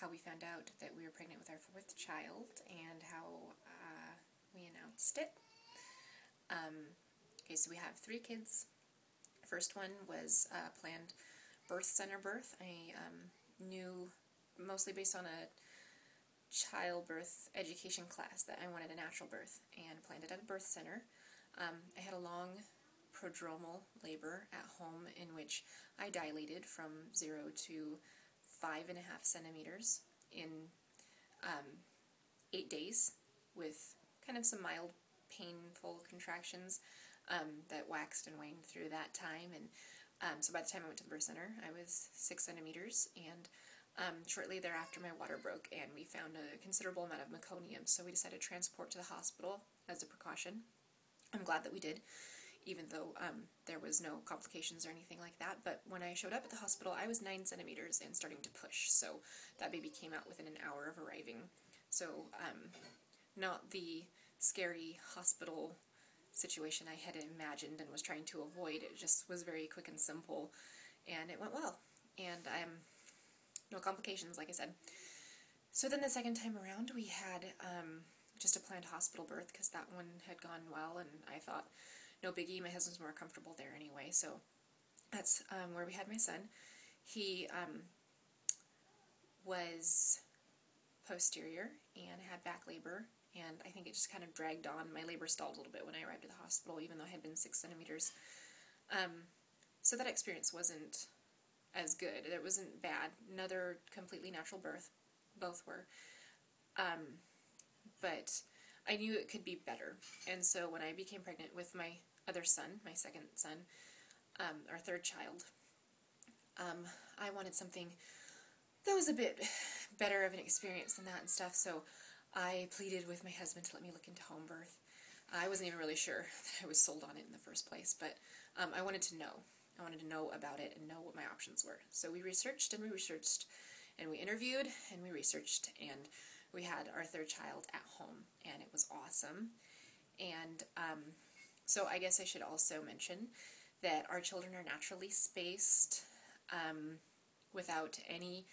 how we found out that we were pregnant with our 4th child, and how we announced it. Okay, so we have 3 kids. First one was planned birth center birth. I knew, mostly based on a childbirth education class, that I wanted a natural birth, and planned it at a birth center. I had a long prodromal labor at home, in which I dilated from 0 to 5.5 centimeters in 8 days, with kind of some mild painful contractions that waxed and waned through that time. And so by the time I went to the birth center, I was 6 centimeters, and shortly thereafter my water broke, and we found a considerable amount of meconium, so we decided to transport to the hospital as a precaution. I'm glad that we did, even though there was no complications or anything like that. But when I showed up at the hospital, I was 9 centimeters and starting to push, so that baby came out within an hour of arriving. So not the scary hospital situation I had imagined and was trying to avoid. It just was very quick and simple, and it went well, and no complications, like I said. So then the second time around, we had just a planned hospital birth, because that one had gone well, and I thought, no biggie, my husband's more comfortable there anyway. So that's where we had my son. He was posterior and had back labor, and I think it just kind of dragged on. My labor stalled a little bit when I arrived at the hospital, even though I had been 6 centimeters. So that experience wasn't as good. It wasn't bad. Another completely natural birth. Both were. But I knew it could be better. And so when I became pregnant with my other son, my second son, our 3rd child, I wanted something that was a bit better of an experience than that and stuff. So I pleaded with my husband to let me look into home birth. I wasn't even really sure that I was sold on it in the first place, but I wanted to know. I wanted to know about it and know what my options were. So we researched and we researched, and we interviewed and we researched, and we had our 3rd child at home, and it was awesome. And so I guess I should also mention that our children are naturally spaced, without any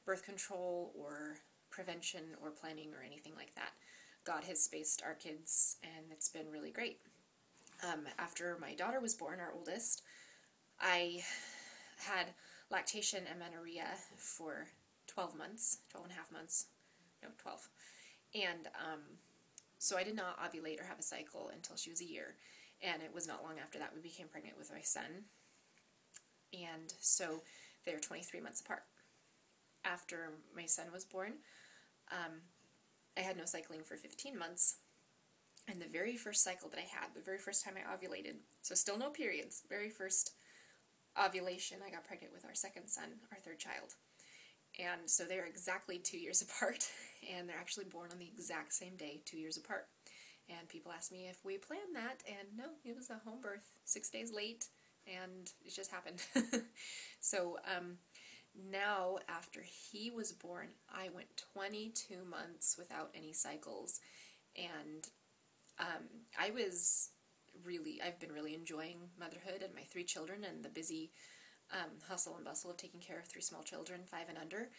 birth control or prevention or planning or anything like that. God has spaced our kids, and it's been really great. After my daughter was born, our oldest, I had lactation amenorrhea for 12 months, 12 and a half months, no, 12. And so I did not ovulate or have a cycle until she was a year. And it was not long after that we became pregnant with my son. And so they're 23 months apart. After my son was born, I had no cycling for 15 months. And the very first cycle that I had, the very first time I ovulated, so still no periods, very first ovulation, I got pregnant with our second son, our 3rd child. And so they're exactly 2 years apart, and they're actually born on the exact same day, 2 years apart. And people ask me if we planned that, and no, it was a home birth, 6 days late, and it just happened. So now, after he was born, I went 22 months without any cycles, and I've been really enjoying motherhood and my 3 children and the busy hustle and bustle of taking care of 3 small children, 5 and under,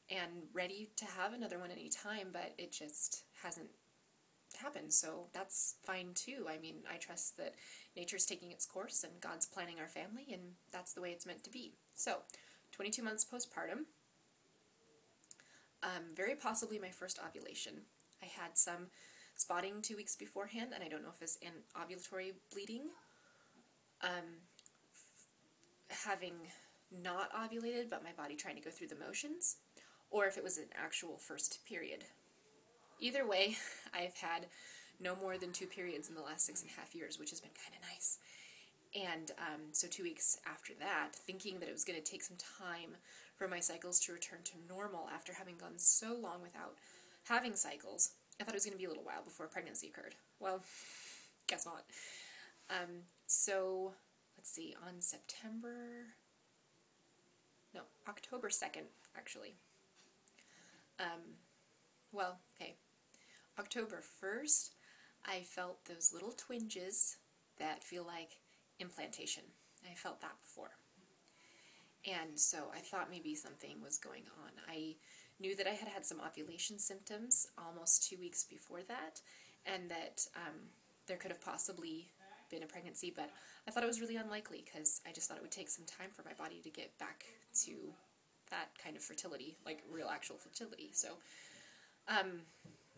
and ready to have another one any time, but it just hasn't happened, so that's fine too. I mean, I trust that nature's taking its course and God's planning our family, and that's the way it's meant to be. So, 22 months postpartum, very possibly my first ovulation. I had some spotting 2 weeks beforehand, and I don't know if it's an ovulatory bleeding, having not ovulated, but my body trying to go through the motions, or if it was an actual first period. Either way, I've had no more than 2 periods in the last 6.5 years, which has been kind of nice. And so 2 weeks after that, thinking that it was going to take some time for my cycles to return to normal after having gone so long without having cycles, I thought it was going to be a little while before pregnancy occurred. Well, guess not. So, let's see, on October 2nd, actually. October 1st, I felt those little twinges that feel like implantation. I felt that before. And so I thought maybe something was going on. I knew that I had had some ovulation symptoms almost 2 weeks before that, and that there could have possibly been a pregnancy, but I thought it was really unlikely because I just thought it would take some time for my body to get back to that kind of fertility, like real actual fertility. So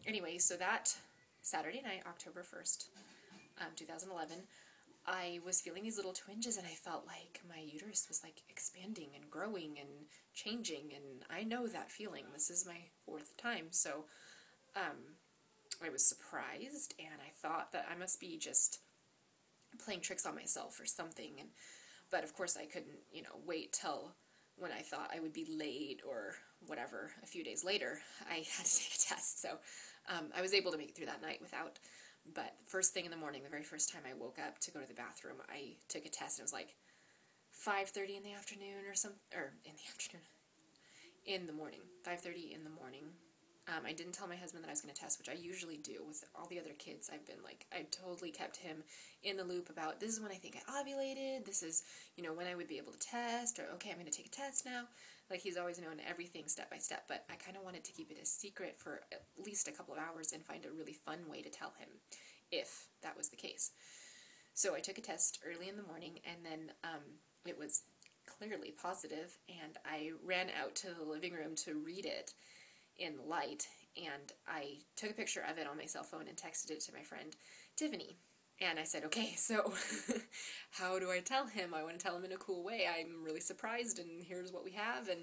anyway, so that Saturday night, October 1st, 2011, I was feeling these little twinges, and I felt like my uterus was like expanding and growing and changing, and I know that feeling. This is my 4th time, so I was surprised, and I thought that I must be just playing tricks on myself or something, but of course I couldn't, wait till when I thought I would be late or whatever. A few days later, I had to take a test, so I was able to make it through that night without. But first thing in the morning, the very first time I woke up to go to the bathroom, I took a test, and it was like 5:30 in the afternoon in the morning, 5:30 in the morning. I didn't tell my husband that I was going to test, which I usually do with all the other kids. I've been like, I totally kept him in the loop about, this is when I think I ovulated, this is, when I would be able to test, or okay, I'm going to take a test now. Like, he's always known everything step by step, but I kind of wanted to keep it a secret for at least a couple of hours and find a really fun way to tell him, if that was the case. So I took a test early in the morning, and then it was clearly positive, and I ran out to the living room to read it in the light, and I took a picture of it on my cell phone and texted it to my friend Tiffany, and I said, okay, so how do I tell him? I want to tell him in a cool way. I'm really surprised, and here's what we have. And